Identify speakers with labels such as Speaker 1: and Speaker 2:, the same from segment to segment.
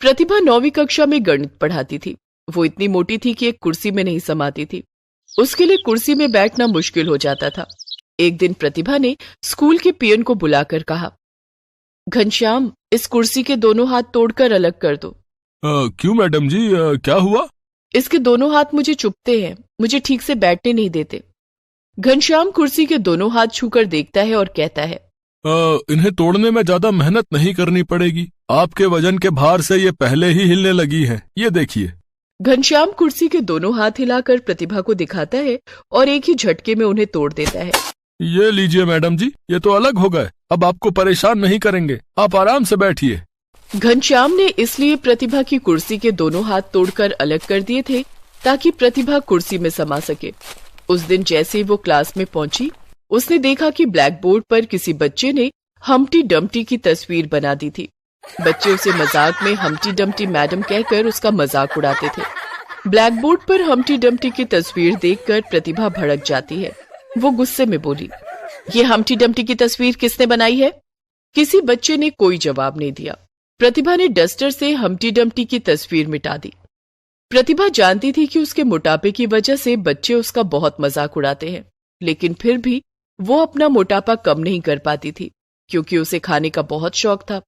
Speaker 1: प्रतिभा 9वीं कक्षा में गणित पढ़ाती थी। वो इतनी मोटी थी कि एक कुर्सी में नहीं समाती थी। उसके लिए कुर्सी में बैठना मुश्किल हो जाता था। एक दिन प्रतिभा ने स्कूल के पियन को बुलाकर कहा, घनश्याम, इस कुर्सी के दोनों हाथ तोड़कर अलग कर दो।
Speaker 2: क्यों मैडम जी, क्या हुआ?
Speaker 1: इसके दोनों हाथ मुझे चुभते हैं, मुझे ठीक से बैठने नहीं देते। घनश्याम कुर्सी के दोनों हाथ छूकर देखता है और कहता है,
Speaker 2: इन्हें तोड़ने में ज्यादा मेहनत नहीं करनी पड़ेगी। आपके वजन के भार से ये पहले ही हिलने लगी है, ये देखिए।
Speaker 1: घनश्याम कुर्सी के दोनों हाथ हिलाकर प्रतिभा को दिखाता है और एक ही झटके में उन्हें तोड़ देता है।
Speaker 2: ये लीजिए मैडम जी, ये तो अलग हो गए। अब आपको परेशान नहीं करेंगे, आप आराम से बैठिए।
Speaker 1: घनश्याम ने इसलिए प्रतिभा की कुर्सी के दोनों हाथ तोड़कर अलग कर दिए थे ताकि प्रतिभा कुर्सी में समा सके। उस दिन जैसे ही वो क्लास में पहुंची, उसने देखा कि ब्लैक बोर्ड पर किसी बच्चे ने हम्टी डम्टी की तस्वीर बना दी थी। बच्चे उसे मजाक में हम्टी डम्टी मैडम कहकर उसका मजाक उड़ाते थे। ब्लैक बोर्ड पर हम्टी डम्टी की तस्वीर देखकर प्रतिभा भड़क जाती है। वो गुस्से में बोली, ये हम्टी डम्टी की तस्वीर किसने बनाई है? किसी बच्चे ने कोई जवाब नहीं दिया। प्रतिभा ने डस्टर से हम्टी डम्टी की तस्वीर मिटा दी। प्रतिभा जानती थी कि उसके मोटापे की वजह से बच्चे उसका बहुत मजाक उड़ाते हैं, लेकिन फिर भी वो अपना मोटापा कम नहीं कर पाती थी क्योंकि उसे खाने का बहुत शौक था।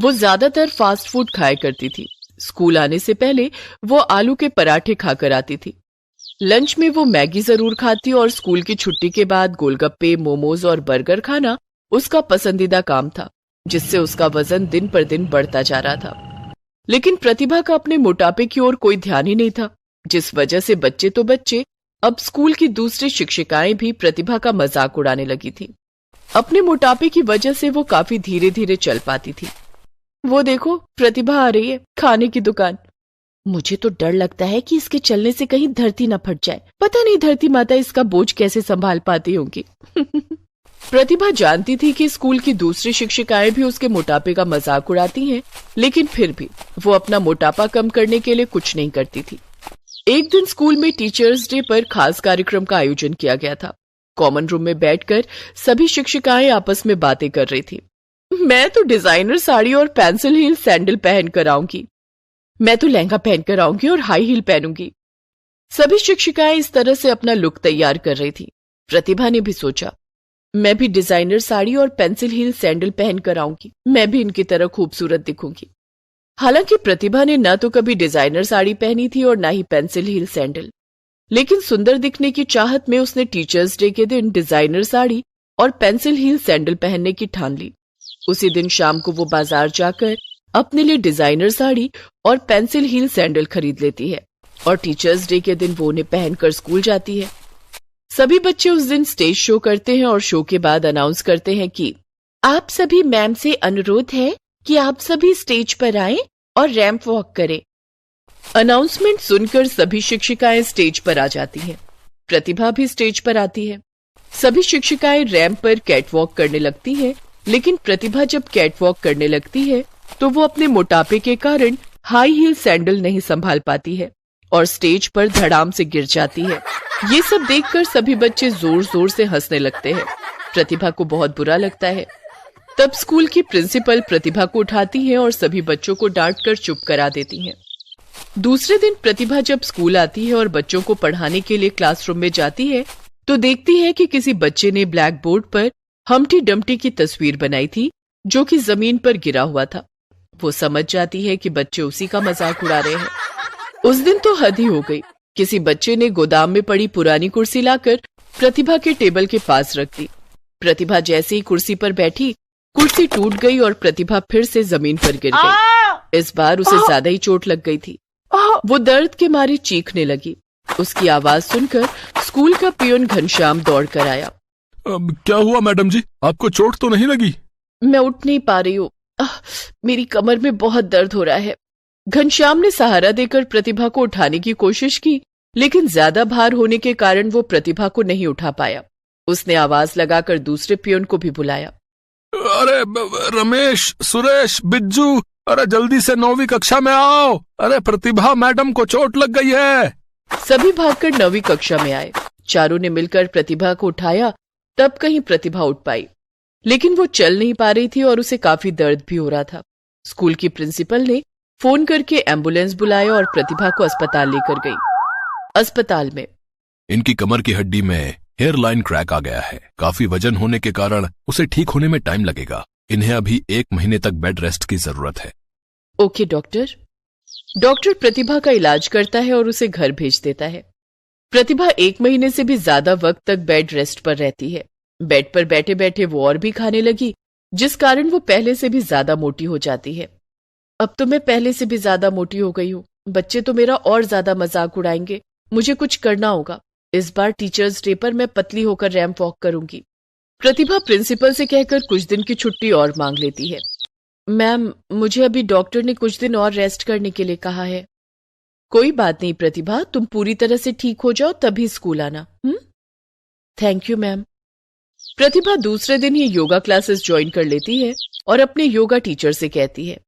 Speaker 1: वो ज्यादातर फास्ट फूड खाया करती थी। स्कूल आने से पहले वो आलू के पराठे खाकर आती थी। लंच में वो मैगी जरूर खाती और स्कूल की छुट्टी के बाद गोलगप्पे, मोमोज और बर्गर खाना उसका पसंदीदा काम था, जिससे उसका वजन दिन पर दिन बढ़ता जा रहा था। लेकिन प्रतिभा का अपने मोटापे की ओर कोई ध्यान ही नहीं था, जिस वजह से बच्चे तो बच्चे, अब स्कूल की दूसरी शिक्षिकाएं भी प्रतिभा का मजाक उड़ाने लगी थी। अपने मोटापे की वजह से वो काफी धीरे धीरे चल पाती थी। वो देखो, प्रतिभा आ रही है, खाने की दुकान। मुझे तो डर लगता है कि इसके चलने से कहीं धरती न फट जाए। पता नहीं धरती माता इसका बोझ कैसे संभाल पाती होंगी। प्रतिभा जानती थी कि स्कूल की दूसरी शिक्षिकाएं भी उसके मोटापे का मजाक उड़ाती हैं, लेकिन फिर भी वो अपना मोटापा कम करने के लिए कुछ नहीं करती थी। एक दिन स्कूल में टीचर्स डे पर खास कार्यक्रम का आयोजन किया गया था। कॉमन रूम में बैठकर सभी शिक्षिकाएं आपस में बातें कर रही थी। मैं तो डिजाइनर साड़ी और पेंसिल हील सैंडल पहन कर आऊंगी। मैं तो लहंगा पहन कर आऊंगी और हाई हील पहनूंगी। सभी शिक्षिकाएं इस तरह से अपना लुक तैयार कर रही थी। प्रतिभा ने भी सोचा, मैं भी डिजाइनर साड़ी और पेंसिल हील सैंडल पहन कर आऊंगी। मैं भी इनकी तरह खूबसूरत दिखूंगी। हालांकि प्रतिभा ने न तो कभी डिजाइनर साड़ी पहनी थी और न ही पेंसिल हील सैंडल, लेकिन सुंदर दिखने की चाहत में उसने टीचर्स डे के दिन डिजाइनर साड़ी और पेंसिल हील सैंडल पहनने की ठान ली। उसी दिन शाम को वो बाजार जाकर अपने लिए डिजाइनर साड़ी और पेंसिल हील सैंडल खरीद लेती है और टीचर्स डे के दिन वो उन्हें पहनकर स्कूल जाती है। सभी बच्चे उस दिन स्टेज शो करते हैं और शो के बाद अनाउंस करते हैं कि आप सभी मैम से अनुरोध है कि आप सभी स्टेज पर आएं और रैंप वॉक करें। अनाउंसमेंट सुनकर सभी शिक्षिकाएं स्टेज पर आ जाती हैं। प्रतिभा भी स्टेज पर आती है। सभी शिक्षिकाएं रैंप पर कैटवॉक करने लगती हैं, लेकिन प्रतिभा जब कैटवॉक करने लगती है तो वो अपने मोटापे के कारण हाई हील सैंडल नहीं संभाल पाती है और स्टेज पर धड़ाम से गिर जाती है। ये सब देखकर सभी बच्चे जोर जोर से हंसने लगते हैं। प्रतिभा को बहुत बुरा लगता है। तब स्कूल की प्रिंसिपल प्रतिभा को उठाती है और सभी बच्चों को डांटकर चुप करा देती हैं। दूसरे दिन प्रतिभा जब स्कूल आती है और बच्चों को पढ़ाने के लिए क्लासरूम में जाती है तो देखती है कि किसी बच्चे ने ब्लैक बोर्ड पर हम्टी डम्टी की तस्वीर बनाई थी जो कि जमीन पर गिरा हुआ था। वो समझ जाती है कि बच्चे उसी का मजाक उड़ा रहे हैं। उस दिन तो हद ही हो गई। किसी बच्चे ने गोदाम में पड़ी पुरानी कुर्सी लाकर प्रतिभा के टेबल के पास रख दी। प्रतिभा जैसे ही कुर्सी पर बैठी, कुर्सी टूट गई और प्रतिभा फिर से जमीन पर गिर गई। इस बार उसे ज्यादा ही चोट लग गई थी। वो दर्द के मारे चीखने लगी। उसकी आवाज सुनकर स्कूल का पियोन घनश्याम दौड़ कर आया।
Speaker 2: क्या हुआ मैडम जी, आपको चोट तो नहीं लगी?
Speaker 1: मैं उठ नहीं पा रही हूँ, मेरी कमर में बहुत दर्द हो रहा है। घनश्याम ने सहारा देकर प्रतिभा को उठाने की कोशिश की, लेकिन ज्यादा भार होने के कारण वो प्रतिभा को नहीं उठा पाया। उसने आवाज लगाकर दूसरे पियोन को भी बुलाया।
Speaker 2: अरे रमेश, सुरेश, बिज्जू, अरे जल्दी से 9वीं कक्षा में आओ। अरे प्रतिभा मैडम को चोट लग गई है।
Speaker 1: सभी भागकर 9वीं कक्षा में आए। चारों ने मिलकर प्रतिभा को उठाया, तब कहीं प्रतिभा उठ पाई, लेकिन वो चल नहीं पा रही थी और उसे काफी दर्द भी हो रहा था। स्कूल की प्रिंसिपल ने फोन करके एम्बुलेंस बुलाया और प्रतिभा को अस्पताल लेकर गई। अस्पताल में
Speaker 2: इनकी कमर की हड्डी में हेयर लाइन क्रैक आ गया है। काफी वजन होने के कारण उसे ठीक होने में टाइम लगेगा। इन्हें अभी 1 महीने तक बेड रेस्ट की जरूरत है।
Speaker 1: Okay doctor. डॉक्टर प्रतिभा का इलाज करता है और उसे घर भेज देता है। प्रतिभा 1 महीने से भी ज्यादा वक्त तक बेड रेस्ट पर रहती है। बेड पर बैठे बैठे वो और भी खाने लगी, जिस कारण वो पहले से भी ज्यादा मोटी हो जाती है। अब तो मैं पहले से भी ज्यादा मोटी हो गई हूँ। बच्चे तो मेरा और ज्यादा मजाक उड़ाएंगे। मुझे कुछ करना होगा। इस बार टीचर्स डे पर मैं पतली होकर रैंप वॉक करूंगी। प्रतिभा प्रिंसिपल से कहकर कुछ दिन की छुट्टी और मांग लेती है। मैम, मुझे अभी डॉक्टर ने कुछ दिन और रेस्ट करने के लिए कहा है। कोई बात नहीं प्रतिभा, तुम पूरी तरह से ठीक हो जाओ तभी स्कूल आना। Thank you ma'am. प्रतिभा दूसरे दिन ही योगा क्लासेस ज्वाइन कर लेती है और अपने योगा टीचर से कहती है,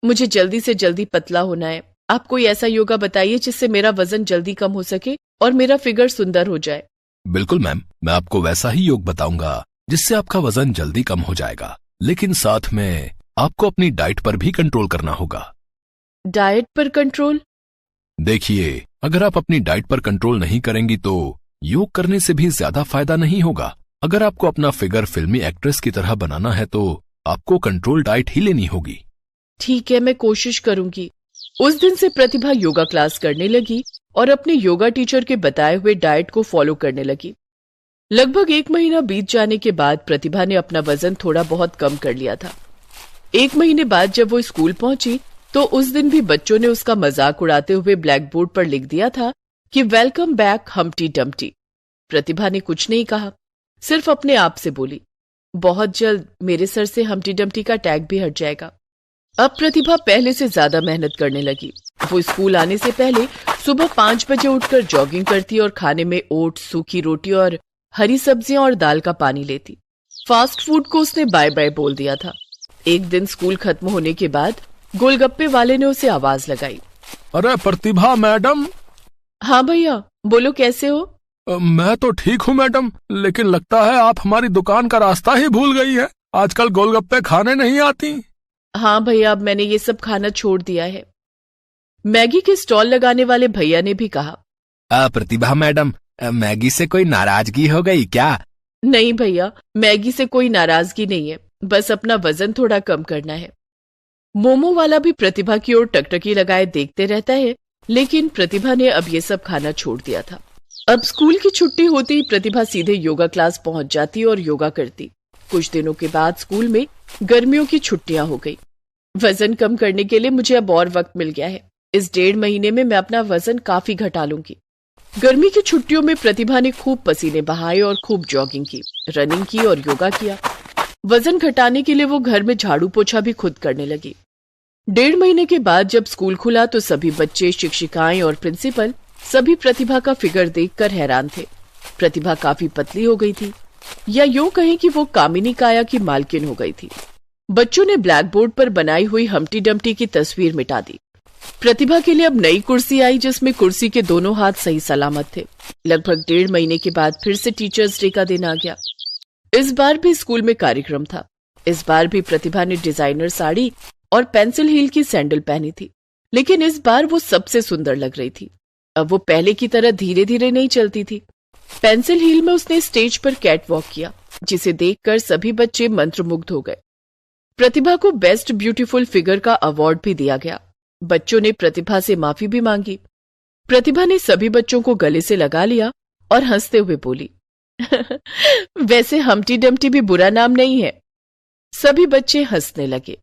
Speaker 1: मुझे जल्दी से जल्दी पतला होना है। आप कोई ऐसा योगा बताइए जिससे मेरा वजन जल्दी कम हो सके और मेरा फिगर सुंदर हो जाए।
Speaker 2: बिल्कुल मैम, मैं आपको वैसा ही योग बताऊंगा जिससे आपका वजन जल्दी कम हो जाएगा, लेकिन साथ में आपको अपनी डाइट पर भी कंट्रोल करना होगा।
Speaker 1: डाइट पर कंट्रोल?
Speaker 2: देखिए, अगर आप अपनी डाइट पर कंट्रोल नहीं करेंगी तो योग करने से भी ज्यादा फायदा नहीं होगा। अगर आपको अपना फिगर फिल्मी एक्ट्रेस की तरह बनाना है तो आपको कंट्रोल डाइट ही लेनी होगी।
Speaker 1: ठीक है, मैं कोशिश करूंगी। उस दिन से प्रतिभा योगा क्लास करने लगी और अपने योगा टीचर के बताए हुए डाइट को फॉलो करने लगी। लगभग 1 महीना बीत जाने के बाद प्रतिभा ने अपना वजन थोड़ा बहुत कम कर लिया था। 1 महीने बाद जब वो स्कूल पहुंची तो उस दिन भी बच्चों ने उसका मजाक उड़ाते हुए ब्लैक बोर्ड पर लिख दिया था कि वेलकम बैक हम्टी डम्टी। प्रतिभा ने कुछ नहीं कहा, सिर्फ अपने आप से बोली, बहुत जल्द मेरे सर से हम्टी डम्टी का टैग भी हट जाएगा। अब प्रतिभा पहले से ज्यादा मेहनत करने लगी। वो स्कूल आने से पहले सुबह 5 बजे उठकर जॉगिंग करती और खाने में ओट्स, सूखी रोटी और हरी सब्जियां और दाल का पानी लेती। फास्ट फूड को उसने बाय बाय बोल दिया था। एक दिन स्कूल खत्म होने के बाद गोलगप्पे वाले ने उसे आवाज लगाई,
Speaker 2: अरे प्रतिभा मैडम।
Speaker 1: हाँ भैया, बोलो कैसे हो?
Speaker 2: मैं तो ठीक हूँ मैडम, लेकिन लगता है आप हमारी दुकान का रास्ता ही भूल गई है। आजकल गोलगप्पे खाने नहीं आती।
Speaker 1: हाँ भैया, अब मैंने ये सब खाना छोड़ दिया है। मैगी के स्टॉल लगाने वाले भैया ने भी कहा,
Speaker 2: प्रतिभा मैडम, मैगी से कोई नाराजगी हो गई क्या?
Speaker 1: नहीं भैया, मैगी से कोई नाराजगी नहीं है, बस अपना वजन थोड़ा कम करना है। मोमो वाला भी प्रतिभा की ओर टकटकी लगाए देखते रहता है, लेकिन प्रतिभा ने अब ये सब खाना छोड़ दिया था। अब स्कूल की छुट्टी होते ही प्रतिभा सीधे योगा क्लास पहुंच जाती और योगा करती। कुछ दिनों के बाद स्कूल में गर्मियों की छुट्टियां हो गई। वजन कम करने के लिए मुझे अब और वक्त मिल गया है। इस 1.5 महीने में मैं अपना वजन काफी घटा लूंगी। गर्मी की छुट्टियों में प्रतिभा ने खूब पसीने बहाए और खूब जॉगिंग की, रनिंग की और योगा किया। वजन घटाने के लिए वो घर में झाड़ू पोछा भी खुद करने लगी। 1.5 महीने के बाद जब स्कूल खुला तो सभी बच्चे, शिक्षिकाएं और प्रिंसिपल सभी प्रतिभा का फिगर देखकर हैरान थे। प्रतिभा काफी पतली हो गई थी, या यूं कहें कि वो कामिनी काया की मालकिन हो गई थी। बच्चों ने ब्लैक बोर्ड पर बनाई हुई हम्टी डम्टी की तस्वीर मिटा दी। प्रतिभा के लिए अब नई कुर्सी आई जिसमें कुर्सी के दोनों हाथ सही सलामत थे। लगभग 1.5 महीने के बाद फिर से टीचर्स डे का दिन आ गया। इस बार भी स्कूल में कार्यक्रम था। इस बार भी प्रतिभा ने डिजाइनर साड़ी और पेंसिल हील की सैंडल पहनी थी, लेकिन इस बार वो सबसे सुंदर लग रही थी। अब वो पहले की तरह धीरे धीरे नहीं चलती थी। पेंसिल हील में उसने स्टेज पर कैट वॉक किया, जिसे देखकर सभी बच्चे मंत्रमुग्ध हो गए। प्रतिभा को बेस्ट ब्यूटीफुल फिगर का अवार्ड भी दिया गया। बच्चों ने प्रतिभा से माफी भी मांगी। प्रतिभा ने सभी बच्चों को गले से लगा लिया और हंसते हुए बोली, वैसे हम्टी डम्टी भी बुरा नाम नहीं है। सभी बच्चे हंसने लगे।